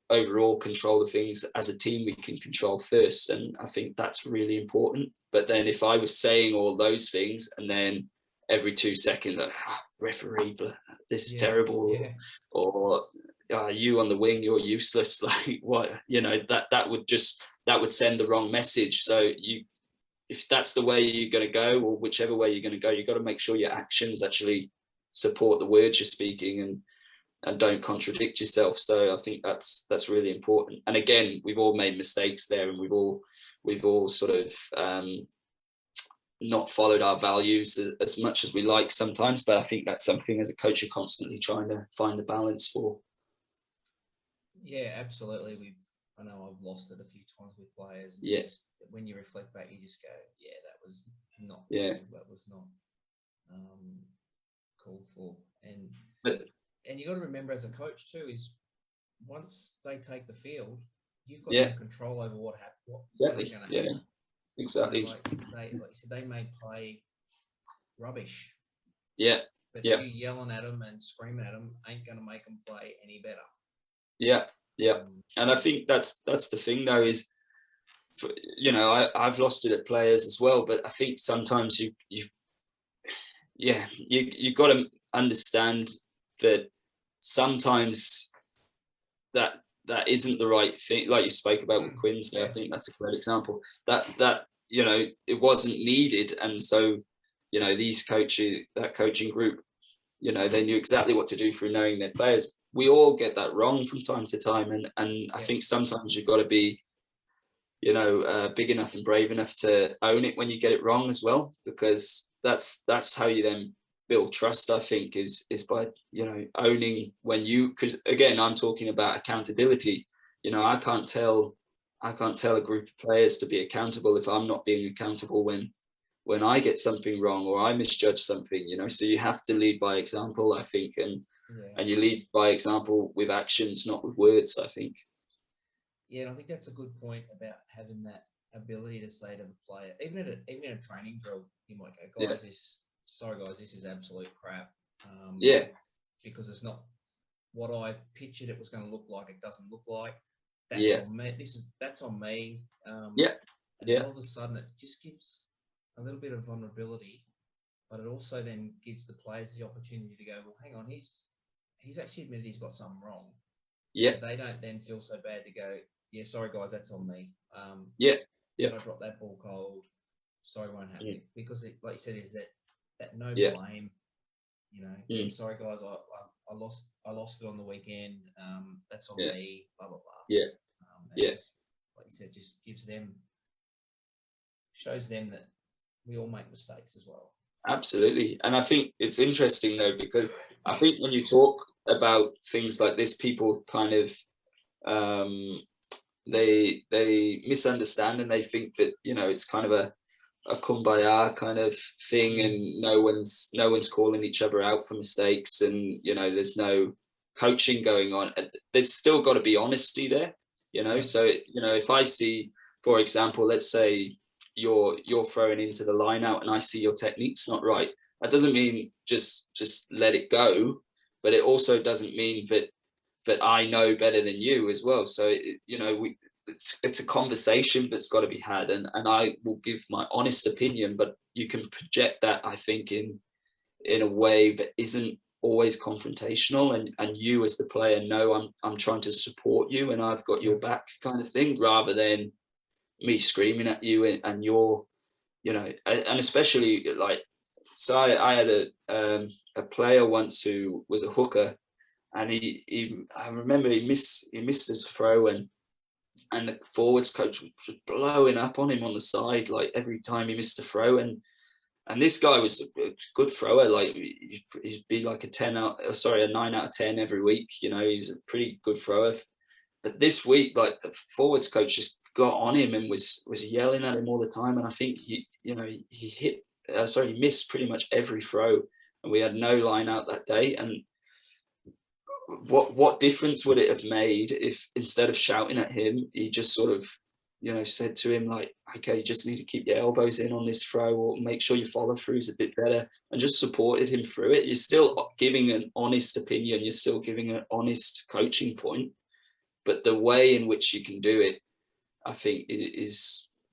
overall control the things as a team we can control first. And I think that's really important. But then if I was saying all those things and then every 2 seconds, referee, this is terrible, or you on the wing, you're useless, like what, that would send the wrong message. So if that's the way you're going to go, or whichever way you're going to go, you've got to make sure your actions actually support the words you're speaking, and don't contradict yourself. So I think that's really important. And again, we've all made mistakes there, and we've all sort of not followed our values as much as we like sometimes, but I think that's something as a coach you're constantly trying to find a balance for. Yeah, absolutely. I know I've lost it a few times with players. Just, when you reflect back, you just go, that was not cool. That was not called for. And you got to remember, as a coach too, is once they take the field, you've got no control over what is going to happen. Yeah, exactly. Like you said, they may play rubbish. Yeah. But you yelling at them and screaming at them ain't going to make them play any better. Yeah. And I think that's the thing, though, is, you know, I've lost it at players as well, but I think sometimes you got to understand that sometimes that isn't the right thing. Like you spoke about with Quins there, I think that's a great example. That you know, it wasn't needed, and so, you know, that coaching group, you know, they knew exactly what to do through knowing their players. We all get that wrong from time to time, and I think sometimes you've got to be, you know, big enough and brave enough to own it when you get it wrong as well, because that's how you then build trust, I think, is by, you know, owning when you, because again, I'm talking about accountability. You know, I can't tell a group of players to be accountable if I'm not being accountable when I get something wrong or I misjudge something, you know. So you have to lead by example, I think, and you lead by example with actions, not with words, I think. Yeah, and I think that's a good point about having that ability to say to the player, even in a training drill, you might go, guys, this is absolute crap. Because it's not what I pictured it was going to look like. It doesn't look like. That's on me. That's on me. And all of a sudden, it just gives a little bit of vulnerability, but it also then gives the players the opportunity to go, well, hang on, he's actually admitted he's got something wrong. So they don't then feel so bad to go, yeah, sorry guys, that's on me. I dropped that ball cold. Sorry, won't happen. Because it, like you said, is that no blame. You know, sorry guys, I lost it on the weekend. That's on me. Blah blah blah. Just, like you said, just shows them that we all make mistakes as well. Absolutely. And I think it's interesting, though, because I think when you talk about things like this, people kind of they misunderstand, and they think that, you know, it's kind of a kumbaya kind of thing, and no one's calling each other out for mistakes, and, you know, there's no coaching going on. There's still got to be honesty there, you know. So, you know, if I see, for example, let's say you're throwing into the line out and I see your technique's not right, that doesn't mean just let it go, but it also doesn't mean that I know better than you as well. So, you know, it's a conversation that's got to be had, and I will give my honest opinion, but you can project that, I think, in a way that isn't always confrontational, and you as the player know I'm trying to support you and I've got your back, kind of thing, rather than me screaming at you and you're, you know. And especially, like, so I had a player once who was a hooker, and I remember he missed his throw, and the forwards coach was blowing up on him on the side, like, every time he missed a throw, and this guy was a good thrower, like he'd be like a 9 out of 10 every week, you know. He's a pretty good thrower. But this week, like, the forwards coach just got on him and was yelling at him all the time, and I think he missed pretty much every throw, and we had no line out that day. And what difference would it have made if, instead of shouting at him, he just sort of, you know, said to him, like, okay, you just need to keep your elbows in on this throw, or make sure your follow through is a bit better, and just supported him through it. You're still giving an honest opinion, you're still giving an honest coaching point, but the way in which you can do it, I think,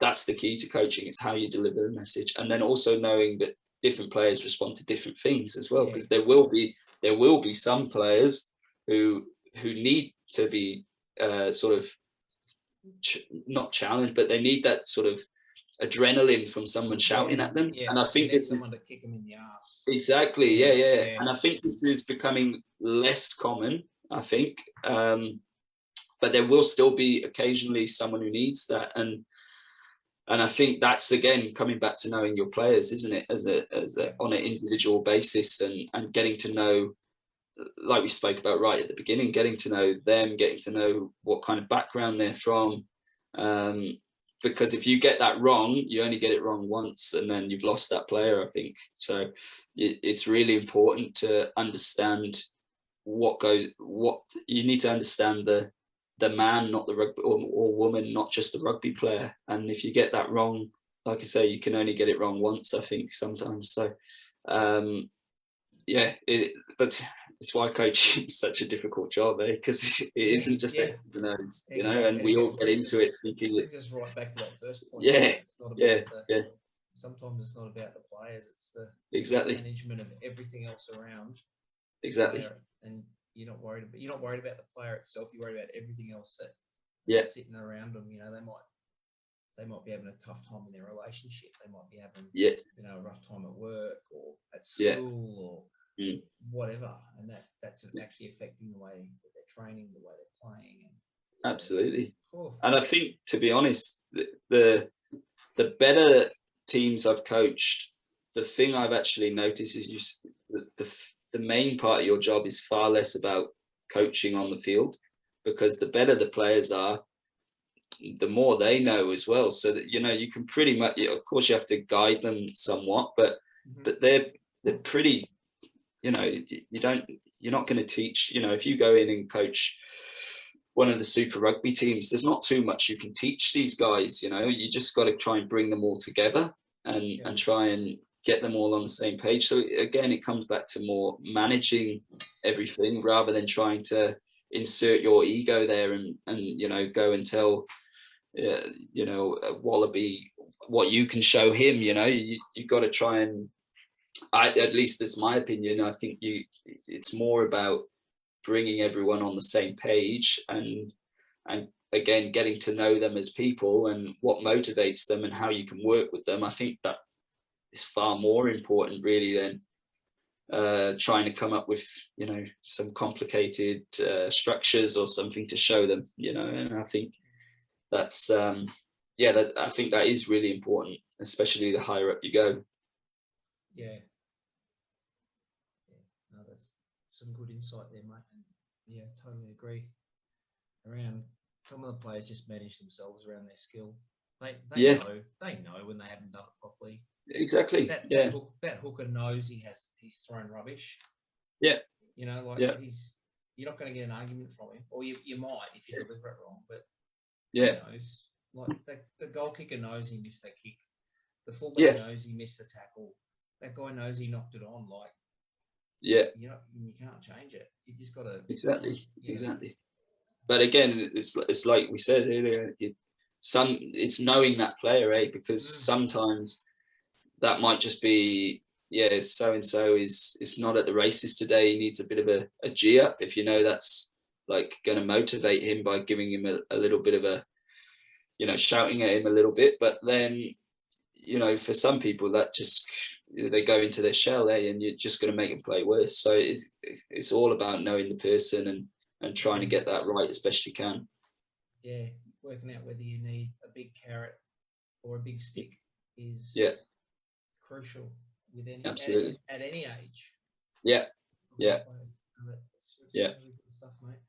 that's the key to coaching. It's how you deliver a message, and then also knowing that different players respond to different things as well, because there will be some players who need to be sort of not challenged, but they need that sort of adrenaline from someone shouting at them. And I think this is someone to kick them in the ass. Exactly. And I think this is becoming less common, I think, but there will still be occasionally someone who needs that, and I think that's, again, coming back to knowing your players, isn't it, as a on an individual basis, and getting to know, like we spoke about right at the beginning, getting to know them, getting to know what kind of background they're from, because if you get that wrong, you only get it wrong once, and then you've lost that player, I think. So it's really important to understand what you need to understand the the man, not the rugby, or woman, not just the rugby player. And if you get that wrong, like I say, you can only get it wrong once, I think, sometimes. So but it's why coaching is such a difficult job, because it isn't just X's and O's, you know, and we all get into it thinking brings us right back to that first point. Yeah, it's not about sometimes it's not about the players, it's the exactly management of everything else around. Exactly. And you're not worried about the player itself, you're worried about everything else that's sitting around them. You know, they might be having a tough time in their relationship, they might be having you know, a rough time at work or at school or whatever, and that's actually affecting the way that they're training, the way they're playing. And, absolutely. And I think, to be honest, the better teams I've coached, the thing I've actually noticed is the main part of your job is far less about coaching on the field, because the better the players are, the more they know as well. So that, you know, you can pretty much, of course you have to guide them somewhat, but they're pretty, you know, you're not going to teach, you know, if you go in and coach one of the Super Rugby teams, there's not too much you can teach these guys. You know, you just got to try and bring them all together and try and get them all on the same page. So again, it comes back to more managing everything rather than trying to insert your ego there and you know, go and tell you know, Wallaby what you can show him. You know, you got to try and, at least that's my opinion, I think it's more about bringing everyone on the same page and again, getting to know them as people and what motivates them and how you can work with them. I think that is far more important really than trying to come up with, you know, some complicated structures or something to show them, you know. And I think that's I think that is really important, especially the higher up you go. No, that's some good insight there, mate. And yeah, totally agree. Around some of the players just manage themselves around their skill. They know when they haven't done it properly. Exactly. That hooker knows he's thrown rubbish. You know, like you're not going to get an argument from him, or you might if you deliver it wrong, but he knows. Like the goal kicker knows he missed that kick. The fullback knows he missed the tackle. That guy knows he knocked it on. Like, you know, you can't change it. You just got to exactly. But again, it's like we said earlier. It's knowing that player, because sometimes that might just be, so and so is not at the races today. He needs a bit of a G up. If you know that's like going to motivate him by giving him a little bit of a, you know, shouting at him a little bit. But then, you know, for some people that just, they go into their shell, and you're just going to make them play worse. So it's all about knowing the person and trying to get that right as best you can. Yeah, working out whether you need a big carrot or a big stick is crucial with absolutely at any age. Yeah. That's really good stuff, mate.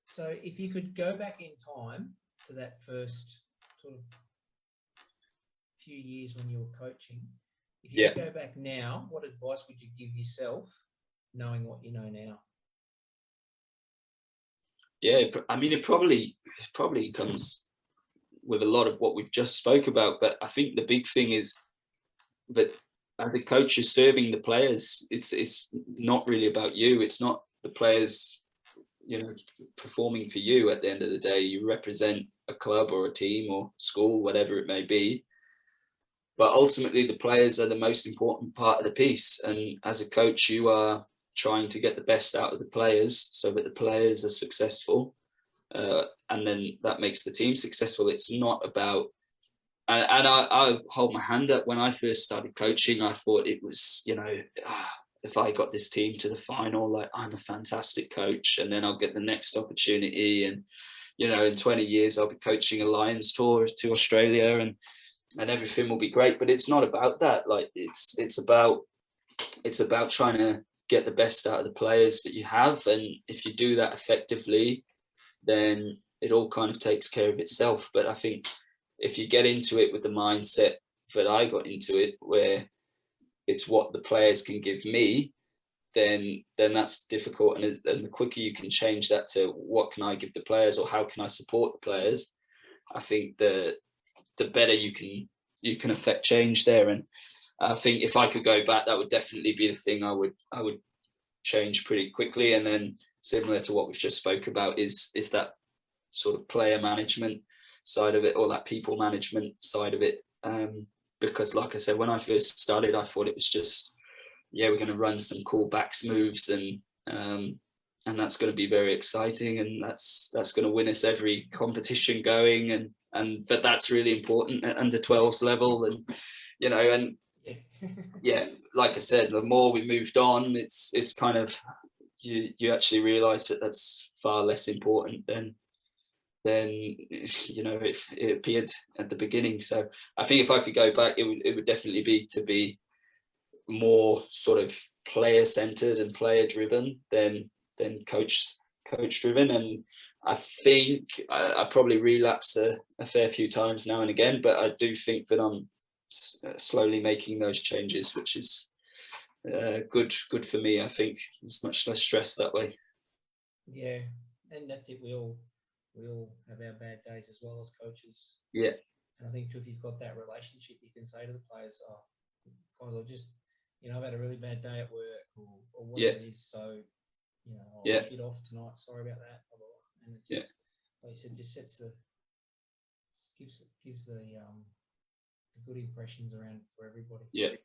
So if you could go back in time to that first sort of few years when you were coaching, if you could go back now, what advice would you give yourself knowing what you know now? I mean, it probably comes with a lot of what we've just spoke about, but I think the big thing is that as a coach, you're serving the players. It's not really about you. It's not the players, you know, performing for you. At the end of the day, you represent a club or a team or school, whatever it may be. But ultimately, the players are the most important part of the piece. And as a coach, you are trying to get the best out of the players so that the players are successful. And then that makes the team successful. It's not about, and I hold my hand up. When I first started coaching, I thought it was, you know, if I got this team to the final, like, I'm a fantastic coach, and then I'll get the next opportunity. And, you know, in 20 years, I'll be coaching a Lions tour to Australia and everything will be great. But it's not about that. Like, it's about trying to get the best out of the players that you have. And if you do that effectively, then it all kind of takes care of itself. But I think if you get into it with the mindset that I got into it, where it's what the players can give me, then that's difficult. And the quicker you can change that to what can I give the players, or how can I support the players, I think the better you can affect change there. And I think if I could go back, that would definitely be the thing I would change pretty quickly. And then similar to what we've just spoke about is that sort of player management side of it, or that people management side of it. Because like I said, when I first started, I thought it was just, we're going to run some cool backs moves, and that's going to be very exciting, and that's going to win us every competition going, but that's really important at under 12s level. And like I said, the more we moved on, it's kind of you actually realize that that's far less important than it appeared at the beginning. So I think if I could go back, it would definitely be to be more sort of player centered and player driven than coach driven. And I think I probably relapse a fair few times now and again, but I do think that I'm slowly making those changes, which is good for me. I think it's much less stress that way. Yeah, and that's it. We all have our bad days as well as coaches. Yeah. And I think if you've got that relationship, you can say to the players, guys, I'll just, I've had a really bad day at work, or whatever it is. So, I'll get off tonight. Sorry about that. And it just, like you said, just gives the good impressions around for everybody. Yeah.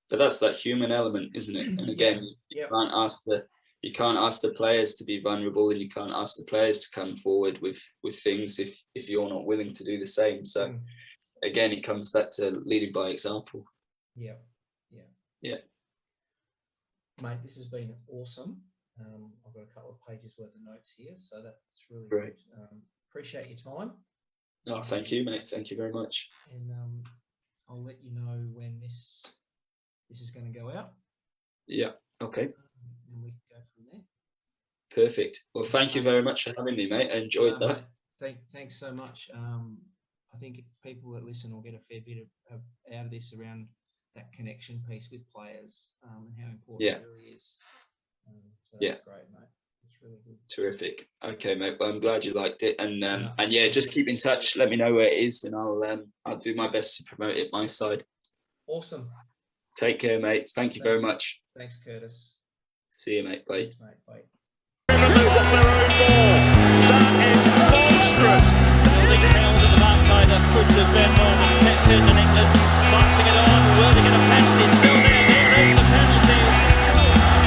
But that's that human element, isn't it? And again, you can't ask the players to be vulnerable, and you can't ask the players to come forward with things if you're not willing to do the same. So again, it comes back to leading by example. Yeah. Mate, this has been awesome. I've got a couple of pages worth of notes here, so that's really great. Good. Appreciate your time. Oh, thank you, mate. Thank you very much. And I'll let you know when this is going to go out. Yeah. Okay. And we can go from there. Perfect. Well, thank you very much for having me, mate. I enjoyed that. Mate, thanks so much. I think people that listen will get a fair bit out of this around that connection piece with players, and how important it really is. So that's great, mate. It's really good. Terrific. Okay, mate. Well, I'm glad you liked it, and just keep in touch. Let me know where it is, and I'll do my best to promote it my side. Awesome. Take care, mate. Thank you very much. Thanks, Curtis. See you, mate. Bye. Thanks, mate. Bye. Move off their own ball. That is monstrous. Being held at the back by the foot of Ben Norman, kept in England, marching it on. Will they get a penalty? Still there. There is the penalty.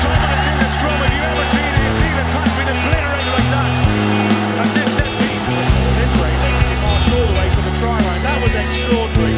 Dominic in the scrum. Have you ever seen a touch been obliterated like that? At this set piece, this way, they marched all the way to the try line. That was extraordinary.